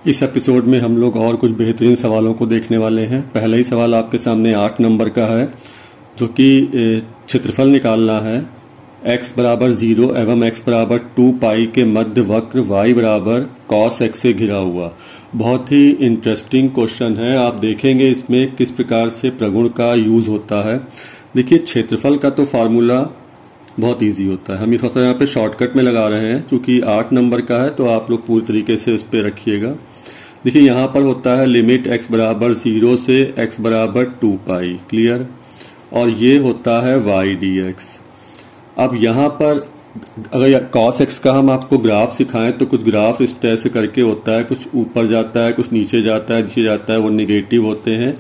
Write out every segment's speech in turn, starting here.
इस एपिसोड में हम लोग और कुछ बेहतरीन सवालों को देखने वाले हैं। पहला ही सवाल आपके सामने 8 नंबर का है, जो कि क्षेत्रफल निकालना है। x बराबर 0 एवं x बराबर 2 पाई के मध्य वक्र y बराबर cos x से घिरा हुआ। बहुत ही इंटरेस्टिंग क्वेश्चन है। आप देखेंगे इसमें किस प्रकार से प्रगुण का यूज होता है। देखिए, क्षेत्रफल का तो फार्मूला बहुत इजी होता है। हम थोड़ा सा यहाँ पे शॉर्टकट में लगा रहे हैं, चूंकि 8 नंबर का है तो आप लोग पूरी तरीके से इस पे रखिएगा। देखिए, यहाँ पर होता है लिमिट x बराबर 0 से x बराबर 2 पाई, क्लियर। और ये होता है y dx। अब यहाँ पर अगर cos x का हम आपको ग्राफ सिखाएं तो कुछ ग्राफ इस तरह से करके होता है, कुछ ऊपर जाता है, कुछ नीचे जाता है, नीचे जाता है, वो निगेटिव होते हैं।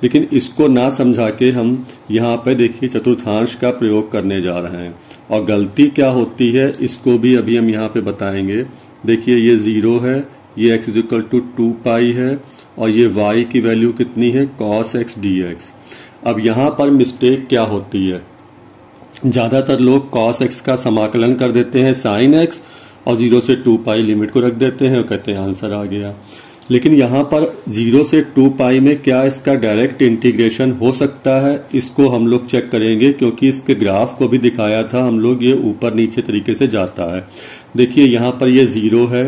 लेकिन इसको ना समझा के हम यहाँ पे देखिए चतुर्थांश का प्रयोग करने जा रहे हैं, और गलती क्या होती है इसको भी अभी हम यहाँ पे बताएंगे। देखिए, ये 0 है, ये x इक्वल टू 2 पाई है, और ये y की वैल्यू कितनी है, cos x dx। अब यहाँ पर मिस्टेक क्या होती है, ज्यादातर लोग cos x का समाकलन कर देते हैं sin x और 0 से 2 पाई लिमिट को रख देते हैं और कहते हैं आंसर आ गया। लेकिन यहाँ पर 0 से 2 पाई में क्या इसका डायरेक्ट इंटीग्रेशन हो सकता है, इसको हम लोग चेक करेंगे, क्योंकि इसके ग्राफ को भी दिखाया था हम लोग, ये ऊपर नीचे तरीके से जाता है। देखिए, यहाँ पर ये 0 है,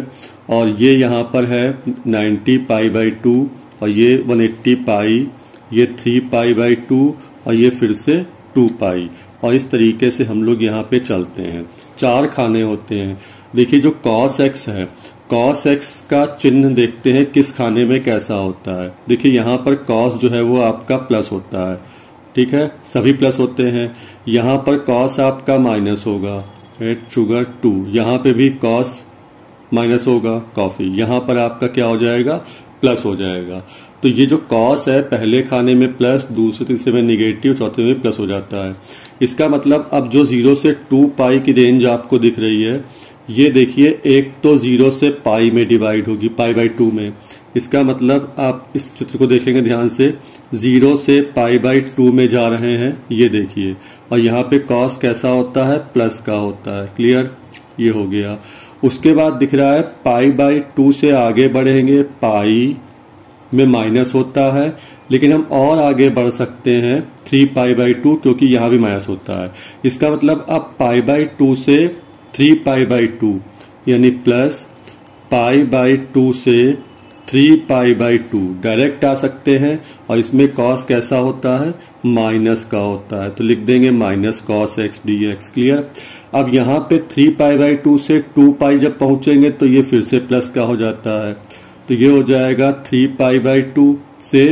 और ये यहाँ पर है 90 पाई बाई 2, और ये 180 पाई, ये 3 पाई बाई 2, और ये फिर से 2 पाई, और इस तरीके से हम लोग यहाँ पे चलते हैं। 4 खाने होते हैं। देखिए, जो cos x है, cos x का चिन्ह देखते हैं किस खाने में कैसा होता है। देखिए, यहाँ पर cos जो है वो आपका प्लस होता है, ठीक है, सभी प्लस होते हैं। यहाँ पर cos आपका माइनस होगा, शुगर 2, यहाँ पे भी cos माइनस होगा, कॉफी, यहाँ पर आपका क्या हो जाएगा, प्लस हो जाएगा। तो ये जो cos है, पहले खाने में प्लस, दूसरे तीसरे में निगेटिव, चौथे में प्लस हो जाता है। इसका मतलब अब जो 0 से 2 पाई की रेंज आपको दिख रही है, ये देखिए, एक तो 0 से पाई में डिवाइड होगी, पाई बाई 2 में। इसका मतलब आप इस चित्र को देखेंगे ध्यान से, 0 से पाई बाई 2 में जा रहे हैं, ये देखिए। और यहाँ पे cos कैसा होता है, प्लस का होता है, क्लियर, ये हो गया। उसके बाद दिख रहा है पाई बाई 2 से आगे बढ़ेंगे, पाई में माइनस होता है, लेकिन हम और आगे बढ़ सकते हैं 3 पाई बाई 2, क्योंकि यहाँ भी माइनस होता है। इसका मतलब अब पाई बाई 2 से 3 पाई बाई 2 यानी प्लस, पाई बाई 2 से 3 पाई बाई 2 डायरेक्ट आ सकते हैं, और इसमें cos कैसा होता है, माइनस का होता है, तो लिख देंगे minus cos x dx, clear. अब यहाँ पे 3 पाई बाई 2 से 2 पाई जब पहुंचेंगे तो ये फिर से प्लस का हो जाता है, तो ये हो जाएगा 3 पाई बाई 2 से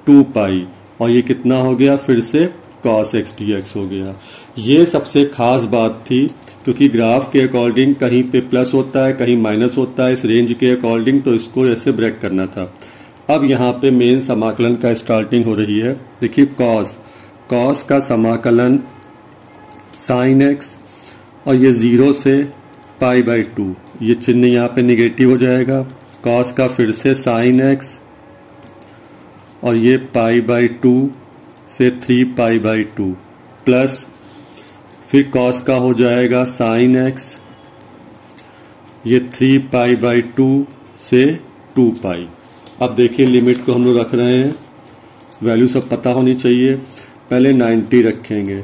2 पाई, और ये कितना हो गया, फिर से cos x dx हो गया। ये सबसे खास बात थी, क्योंकि ग्राफ के अकॉर्डिंग कहीं पे प्लस होता है, कहीं माइनस होता है, इस रेंज के अकॉर्डिंग, तो इसको ऐसे ब्रेक करना था। अब यहाँ पे मेन समाकलन का स्टार्टिंग हो रही है। देखिए, cos का समाकलन sin x, और ये 0 से पाई बाई 2, ये चिन्ह यहाँ पे निगेटिव हो जाएगा। cos का फिर से sin x, और ये पाई बाई 2 से 3 पाई बाई 2, प्लस फिर cos का हो जाएगा sin x, ये 3 पाई बाई 2 से 2 पाई। अब देखिए, लिमिट को हम लोग रख रहे हैं, वैल्यू सब पता होनी चाहिए। पहले 90 रखेंगे,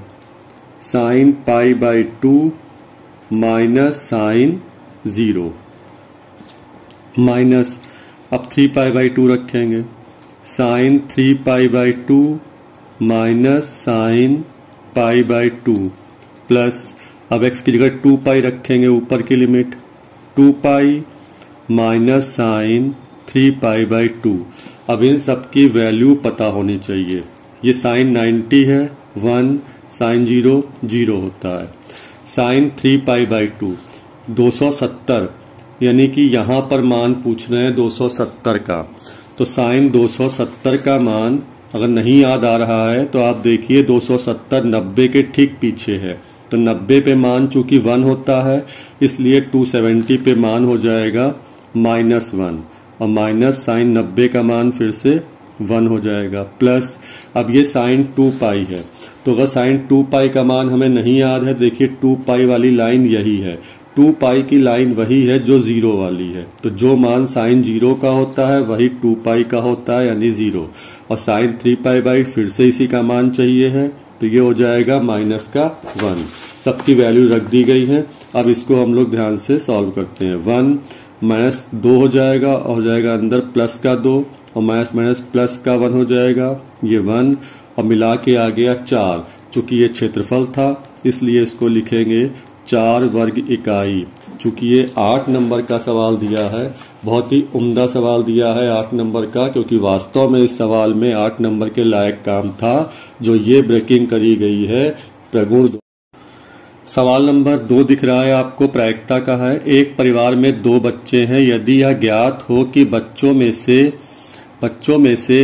sin pi by 2 minus sin 0, minus, अब 3 पाई बाई 2 रखेंगे, sin 3 pi by 2 minus sin pi by 2, plus, अब x की जगह 2 पाई रखेंगे, ऊपर की limit 2 pi minus sin 3 pi by 2। अब इन सब की वैल्यू पता होनी चाहिए। ये sin 90 है 1, sin 0 0 होता है, sin 3 पाई बाई 2 270, यानी कि यहाँ पर मान पूछ रहे हैं 270 का, तो sin 270 का मान अगर नहीं याद आ रहा है तो आप देखिए 270 90 के ठीक पीछे है, तो 90 पे मान चूंकि 1 होता है, इसलिए 270 पे मान हो जाएगा -1, और माइनस साइन 90 का मान फिर से 1 हो जाएगा, प्लस अब ये साइन 2 पाई है, तो अगर साइन 2 पाई का मान हमें नहीं याद है, देखिए 2 पाई वाली लाइन यही है, 2 पाई की लाइन वही है जो 0 वाली है, तो जो मान साइन 0 का होता है वही 2 पाई का होता है यानी 0, और साइन 3 पाई बाई फिर से इसी का मान चाहिए है, तो ये हो जाएगा -1। सबकी वैल्यू रख दी गई है। अब इसको हम लोग ध्यान से सॉल्व करते हैं। 1 -2 हो जाएगा और हो जाएगा अंदर प्लस का 2 और माइनस प्लस का 1 हो जाएगा, ये 1 और मिला के आ गया 4। चूंकि ये क्षेत्रफल था इसलिए इसको लिखेंगे 4 वर्ग इकाई। चूंकि ये 8 नंबर का सवाल दिया है, बहुत ही उम्दा सवाल दिया है 8 नंबर का, क्योंकि वास्तव में इस सवाल में 8 नंबर के लायक काम था जो ये ब्रेकिंग करी गई है प्रगुण। सवाल नंबर 2 दिख रहा है आपको, प्रायिकता का है। एक परिवार में 2 बच्चे हैं, यदि यह ज्ञात हो कि बच्चों में से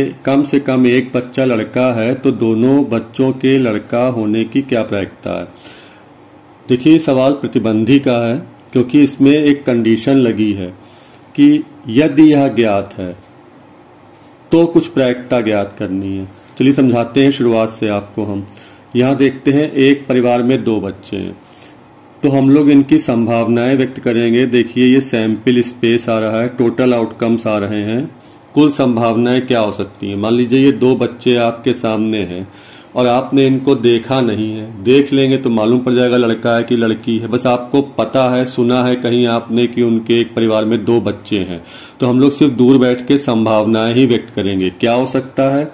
कम एक बच्चा लड़का है तो दोनों बच्चों के लड़का होने की क्या प्रायिकता है। देखिए सवाल प्रतिबंधी का है, क्योंकि इसमें एक कंडीशन लगी है कि यदि यह ज्ञात है तो कुछ प्रायिकता ज्ञात करनी है। चलिए समझाते हैं शुरुआत से आपको। हम यहाँ देखते हैं एक परिवार में 2 बच्चे हैं, तो हम लोग इनकी संभावनाएं व्यक्त करेंगे। देखिए ये सैंपल स्पेस आ रहा है, टोटल आउटकम्स आ रहे हैं, कुल संभावनाएं क्या हो सकती हैं। मान लीजिए ये 2 बच्चे आपके सामने हैं और आपने इनको देखा नहीं है, देख लेंगे तो मालूम पड़ जाएगा लड़का है कि लड़की है। बस आपको पता है, सुना है कहीं आपने कि उनके एक परिवार में 2 बच्चे हैं, तो हम लोग सिर्फ दूर बैठ के संभावनाएं ही व्यक्त करेंगे। क्या हो सकता है,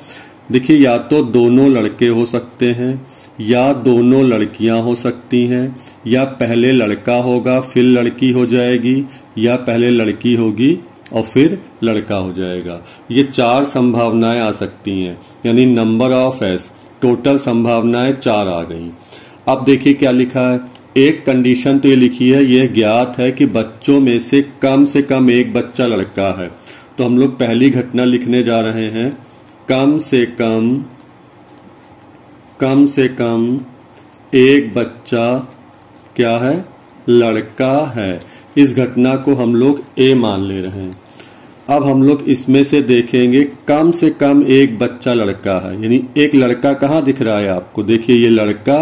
देखिए या तो दोनों लड़के हो सकते हैं, या दोनों लड़कियां हो सकती हैं, या पहले लड़का होगा फिर लड़की हो जाएगी, या पहले लड़की होगी और फिर लड़का हो जाएगा। ये 4 संभावनाएं आ सकती हैं, यानी नंबर ऑफ एस, टोटल संभावनाएं 4 आ गई। अब देखिए क्या लिखा है, एक कंडीशन तो ये लिखी है, ये ज्ञात है कि बच्चों में से कम एक बच्चा लड़का है। तो हम लोग पहली घटना लिखने जा रहे हैं, कम से कम एक बच्चा क्या है, लड़का है। इस घटना को हम लोग ए मान ले रहे हैं। अब हम लोग इसमें से देखेंगे कम से कम एक बच्चा लड़का है, यानी एक लड़का कहाँ दिख रहा है आपको, देखिए ये लड़का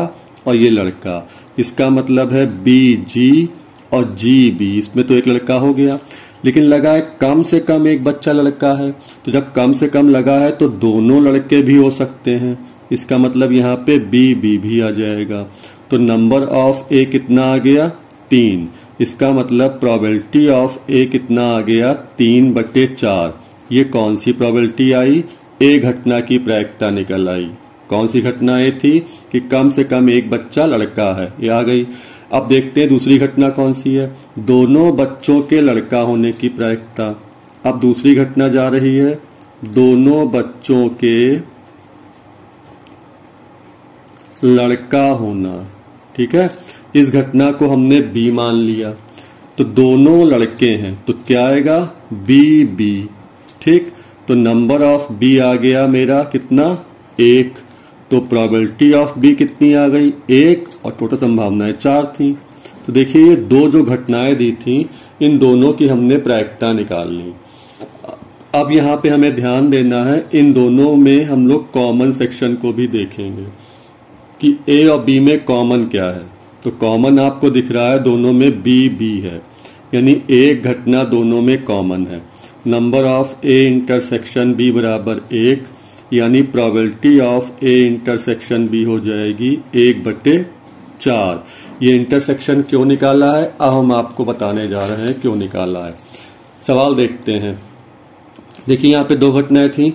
और ये लड़का, इसका मतलब है BG और GB, इसमें तो एक लड़का हो गया। लेकिन लगा है कम से कम एक बच्चा लड़का है, तो जब कम से कम लगा है तो दोनों लड़के भी हो सकते हैं, इसका मतलब यहाँ पे BB भी आ जाएगा। तो नंबर ऑफ ए कितना आ गया, 3। इसका मतलब प्रोबेबिलिटी ऑफ ए कितना आ गया, 3/4। ये कौन सी प्रोबेबिलिटी आई, ए घटना की प्रायिकता निकल आई। कौन सी घटना ये थी कि कम से कम एक बच्चा लड़का है, ये आ गई। अब देखते हैं दूसरी घटना कौन सी है, दोनों बच्चों के लड़का होने की प्रायिकता। अब दूसरी घटना जा रही है, दोनों बच्चों के लड़का होना, ठीक है। इस घटना को हमने बी मान लिया, तो दोनों लड़के हैं तो क्या आएगा, BB, ठीक। तो नंबर ऑफ बी आ गया मेरा कितना, 1। तो प्रोबेबिलिटी ऑफ बी कितनी आ गई, 1, और टोटल संभावनाएं 4 थी। तो देखिए ये 2 जो घटनाएं दी थी, इन दोनों की हमने प्रायिकता निकाल ली। अब यहाँ पे हमें ध्यान देना है, इन दोनों में हम लोग कॉमन सेक्शन को भी देखेंगे कि ए और बी में कॉमन क्या है। तो कॉमन आपको दिख रहा है दोनों में BB है, यानी एक घटना दोनों में कॉमन है। Number of A intersection B बराबर 1, यानी probability of A intersection B हो जाएगी 1/4। ये इंटरसेक्शन क्यों निकाला है, अब हम आपको बताने जा रहे हैं क्यों निकाला है। सवाल देखते हैं। देखिए यहाँ पे 2 घटनाएं थी,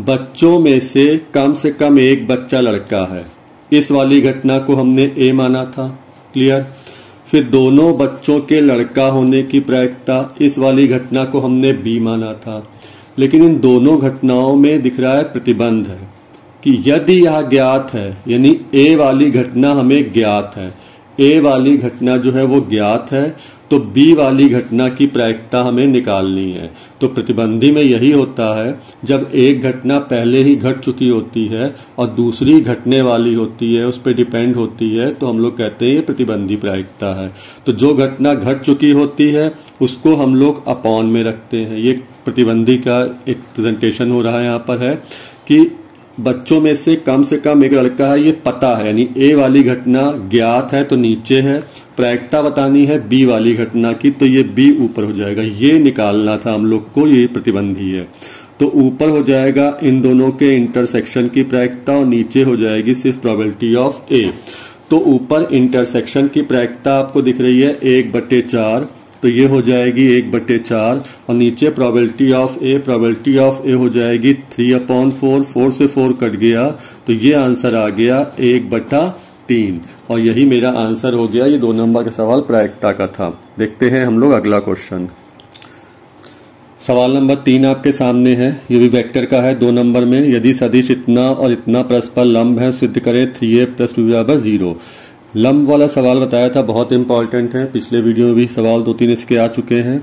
बच्चों में से कम एक बच्चा लड़का है, इस वाली घटना को हमने ए माना था, क्लियर। फिर दोनों बच्चों के लड़का होने की प्रायिकता, इस वाली घटना को हमने बी माना था। लेकिन इन दोनों घटनाओं में दिख रहा है प्रतिबंध है कि यदि यह ज्ञात है, यानी ए वाली घटना हमें ज्ञात है, ए वाली घटना जो है वो ज्ञात है, तो बी वाली घटना की प्रायिकता हमें निकालनी है। तो प्रतिबंधी में यही होता है, जब एक घटना पहले ही घट चुकी होती है और दूसरी घटने वाली होती है, उस पर डिपेंड होती है, तो हम लोग कहते हैं ये प्रतिबंधी प्रायिकता है। तो जो घटना घट चुकी होती है उसको हम लोग अपॉन में रखते हैं। ये प्रतिबंधी का एक प्रेजेंटेशन हो रहा है, यहाँ पर है कि बच्चों में से कम एक लड़का है, ये पता है, यानी ए वाली घटना ज्ञात है तो नीचे है, प्रायिकता बतानी है बी वाली घटना की, तो ये बी ऊपर हो जाएगा, ये निकालना था हम लोग को, ये प्रतिबंधी है। तो ऊपर हो जाएगा इन दोनों के इंटरसेक्शन की प्रायिकता और नीचे हो जाएगी सिर्फ प्रोबेबिलिटी ऑफ ए। तो ऊपर इंटरसेक्शन की प्रायिकता आपको दिख रही है 1/4, तो ये हो जाएगी 1/4 और नीचे प्रोबेबिलिटी ऑफ ए हो जाएगी 3/4, 4 से 4 कट गया तो ये आंसर आ गया 1/3 और यही मेरा आंसर हो गया। ये 2 नंबर का सवाल प्रायिकता का था। देखते हैं हम लोग अगला क्वेश्चन। सवाल नंबर 3 आपके सामने है, ये भी वेक्टर का है 2 नंबर में। यदि सदिश इतना और इतना परस्पर लंब है सिद्ध करें 3a + 2b = 0। लंब वाला सवाल बताया था, बहुत इंपॉर्टेंट है, पिछले वीडियो में भी सवाल 2-3 इसके आ चुके हैं।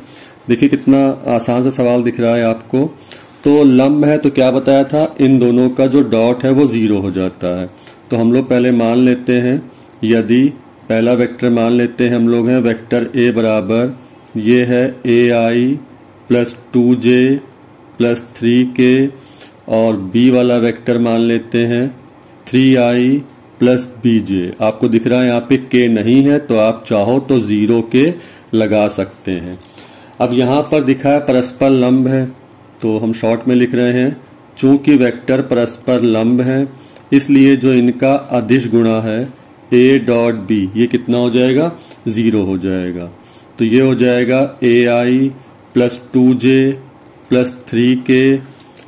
देखिए कितना आसान सा सवाल दिख रहा है आपको। तो लंब है तो क्या बताया था, इन दोनों का जो डॉट है वो 0 हो जाता है। तो हम लोग पहले मान लेते हैं, यदि पहला वेक्टर मान लेते हैं हम लोग हैं वेक्टर a बराबर ये है ai + 2j + 3k और b वाला वेक्टर मान लेते हैं 3i + bj। आपको दिख रहा है यहाँ पे k नहीं है तो आप चाहो तो 0 के लगा सकते हैं। अब यहाँ पर दिखा है परस्पर लंब है तो हम शॉर्ट में लिख रहे हैं, चूंकि वेक्टर परस्पर लंब है इसलिए जो इनका अदिश गुणा है a.b ये कितना हो जाएगा, 0 हो जाएगा। तो ये हो जाएगा ai + 2j + 3k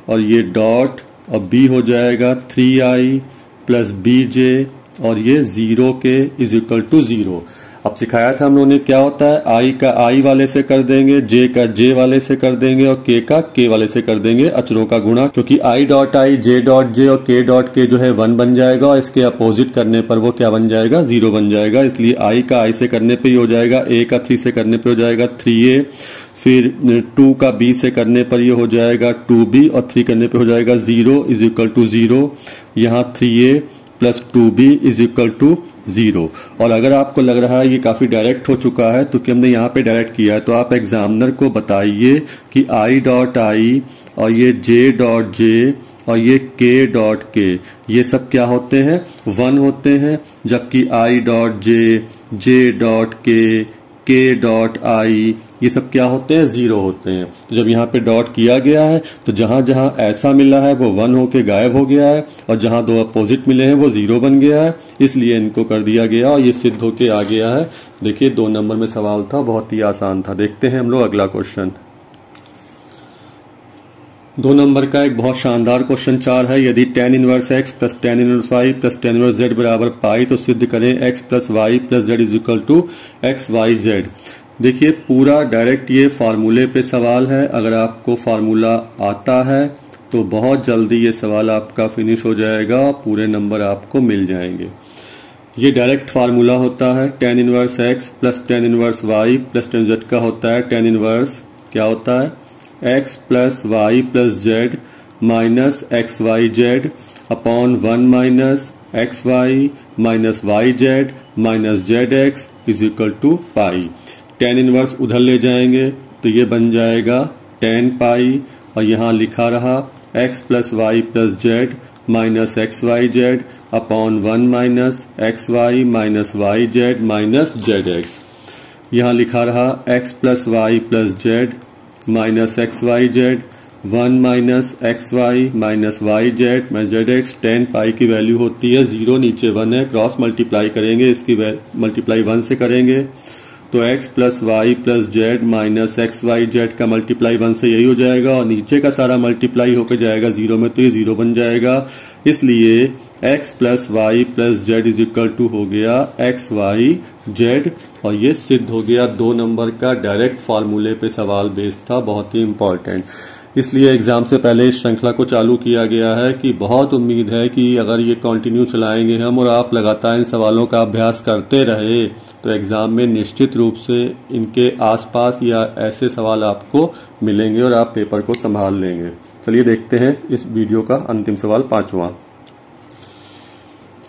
और ये डॉट और b हो जाएगा 3i + bj और ये 0k = 0। अब सिखाया था हम लोगों ने क्या होता है, i का i वाले से कर देंगे, j का j वाले से कर देंगे और k का k वाले से कर देंगे अचरों का गुणा, क्योंकि i.i j.j और k.k जो है 1 बन जाएगा और इसके अपोजिट करने पर वो क्या बन जाएगा, 0 बन जाएगा। इसलिए i का i से करने पे ये हो जाएगा, a का 3 से करने पे हो जाएगा 3a, फिर 2 का b से करने पर ये हो जाएगा 2b और 3 करने पे हो जाएगा 0 = 0। यहाँ 3a + 2b = 0। और अगर आपको लग रहा है ये काफी डायरेक्ट हो चुका है तो कि हमने यहाँ पे डायरेक्ट किया है, तो आप एग्जामिनर को बताइए कि i.i और ये j.j और ये k.k ये सब क्या होते हैं, 1 होते हैं, जबकि i.j, j.k, k.i ये सब क्या होते हैं, 0 होते हैं। तो जब यहाँ पे डॉट किया गया है तो जहां जहां ऐसा मिला है वो 1 होके गायब हो गया है और जहां 2 अपोजिट मिले हैं वो 0 बन गया है, इसलिए इनको कर दिया गया और ये सिद्ध होके आ गया है। देखिए 2 नंबर में सवाल था, बहुत ही आसान था। देखते हैं हम लोग अगला क्वेश्चन। 2 नंबर का एक बहुत शानदार क्वेश्चन 4 है, यदि tan 1x + tan 1y + tan 1z बराबर पाई तो सिद्ध करें x + y + z = xyz। देखिए पूरा डायरेक्ट ये फार्मूले पे सवाल है, अगर आपको फार्मूला आता है तो बहुत जल्दी ये सवाल आपका फिनिश हो जाएगा, पूरे नंबर आपको मिल जाएंगे। ये डायरेक्ट फार्मूला होता है, tan 1x + tan 1y + tan z का होता है tan 1 क्या होता है, x + y + z - xyz / 1 - xy - yz - zx = पाई। tan 1 उधर ले जाएंगे तो ये बन जाएगा tan पाई और यहाँ लिखा रहा x + y + z - xyz / 1 - xy - yz - zx। यहाँ लिखा रहा x + y + z - xyz 1 - xy - yz - zx। tan पाई की वैल्यू होती है 0, नीचे 1 है, क्रॉस मल्टीप्लाई करेंगे, इसकी मल्टीप्लाई 1 से करेंगे तो x + y + z - xyz का मल्टीप्लाई 1 से यही हो जाएगा और नीचे का सारा मल्टीप्लाई होकर जाएगा 0 में तो ये 0 बन जाएगा। इसलिए x + y + z हो गया xyz और ये सिद्ध हो गया। 2 नंबर का डायरेक्ट फार्मूले पे सवाल बेस्ड था, बहुत ही इंपॉर्टेंट, इसलिए एग्जाम से पहले इस श्रृंखला को चालू किया गया है कि बहुत उम्मीद है कि अगर ये कंटिन्यू चलाएंगे हम और आप लगातार इन सवालों का अभ्यास करते रहे तो एग्जाम में निश्चित रूप से इनके आसपास या ऐसे सवाल आपको मिलेंगे और आप पेपर को संभाल लेंगे। चलिए देखते हैं इस वीडियो का अंतिम सवाल 5वां।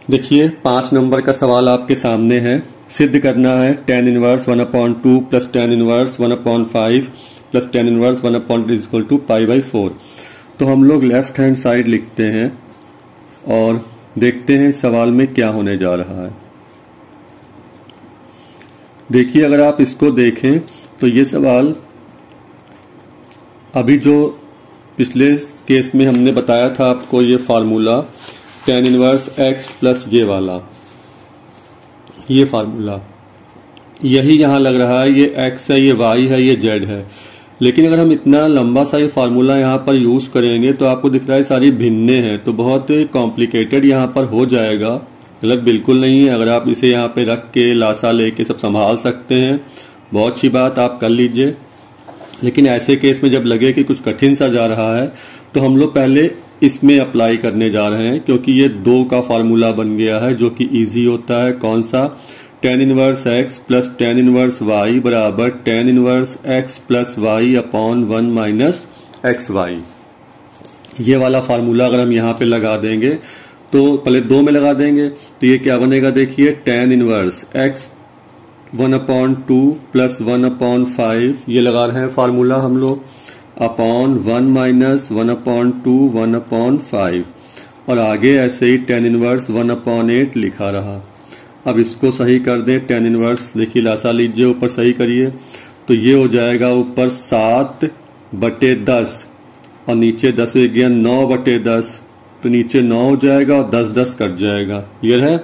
देखिए 5 नंबर का सवाल आपके सामने है, सिद्ध करना है tan 1 1/2 + tan 1 1/5 + tan 1 1/2 = π/4। तो हम लोग लेफ्ट हैंड साइड लिखते हैं और देखते हैं सवाल में क्या होने जा रहा है। देखिए अगर आप इसको देखें तो ये सवाल अभी जो पिछले केस में हमने बताया था आपको, ये formula tan inverse x plus ये वाला, ये फार्मूला यही यहाँ लग रहा है, ये x है, ये y है, ये z है। लेकिन अगर हम इतना लंबा सा ये फार्मूला यहाँ पर यूज करेंगे तो आपको दिख रहा है सारी भिन्ने हैं, तो बहुत कॉम्प्लिकेटेड यहाँ पर हो जाएगा। गलत बिल्कुल नहीं है, अगर आप इसे यहाँ पे रख के लासा लेके सब संभाल सकते हैं, बहुत अच्छी बात, आप कर लीजिए। लेकिन ऐसे केस में जब लगे कि कुछ कठिन सा जा रहा है तो हम लोग पहले इसमें अप्लाई करने जा रहे हैं, क्योंकि ये 2 का फार्मूला बन गया है जो कि इजी होता है। कौन सा? tan inverse x plus tan inverse y बराबर tan inverse x plus y upon 1 minus x y. ये वाला फार्मूला अगर हम यहाँ पे लगा देंगे तो पहले 2 में लगा देंगे तो ये क्या बनेगा, देखिए tan इनवर्स x 1/2 प्लस 1/5, ये लगा रहे हैं फार्मूला हम लोग, अपॉन 1 माइनस 1/2 1/5, और आगे ऐसे ही tan इनवर्स 1/8 लिखा रहा। अब इसको सही कर दें, tan इनवर्स देखिए लासा लीजिए, ऊपर सही करिए तो ये हो जाएगा ऊपर 7/10 और नीचे 10 हो गया 9/10, तो नीचे 9 हो जाएगा और 10 कट जाएगा। क्लियर है?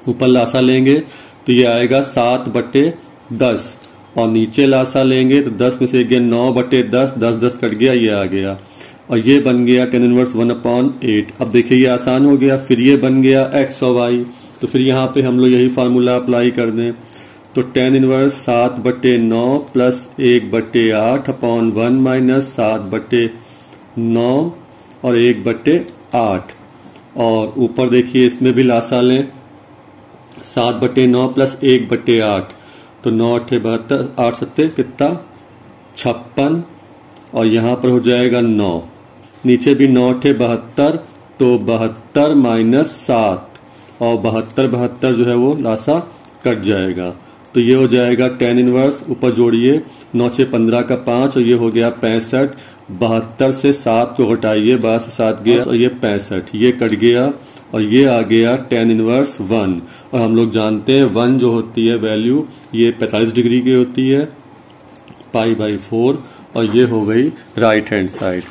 ऊपर लासा लेंगे तो ये आएगा 7/10 और नीचे लासा लेंगे तो 10 में से गया 9/10, 10 कट गया, ये आ गया और ये बन गया tan इनवर्स 1/8। अब देखिए ये आसान हो गया। फिर ये बन गया x और y, तो फिर यहाँ पे हम लोग यही फार्मूला अप्लाई कर दें तो tan inverse 7/9 plus 1/8 upon 1 minus 7/9 और 1/8, और ऊपर देखिए इसमें भी लासा लें 7/9 प्लस 1/8, तो 9 8 72, 8 7 कितना 56, और यहाँ पर हो जाएगा 9, नीचे भी 9 8 72, तो 72 माइनस 7, और 72 जो है वो लासा कट जाएगा, तो ये हो जाएगा tan इनवर्स, ऊपर जोड़िए 9 6 15 का 5 और ये हो गया 65, 72 से 7 को घटाइए, 12 से 7 गया और ये 65, ये कट गया और ये आ गया tan इनवर्स 1। और हम लोग जानते हैं 1 जो होती है वैल्यू ये 45 डिग्री की होती है, π/4, और ये हो गई राइट हैंड साइड।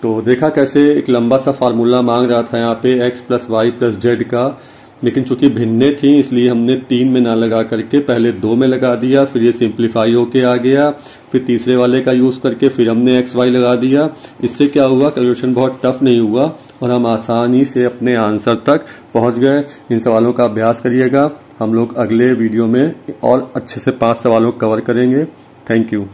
तो देखा कैसे एक लंबा सा फार्मूला मांग रहा था यहाँ पे x plus y plus z का, लेकिन चूंकि भिन्ने थी इसलिए हमने 3 में ना लगा करके पहले 2 में लगा दिया, फिर ये सिंप्लीफाई होके आ गया, फिर तीसरे वाले का यूज करके फिर हमने एक्स वाई लगा दिया। इससे क्या हुआ, कैलकुलेशन बहुत टफ नहीं हुआ और हम आसानी से अपने आंसर तक पहुंच गए। इन सवालों का अभ्यास करिएगा। हम लोग अगले वीडियो में और अच्छे से 5 सवालों को कवर करेंगे। Thank you.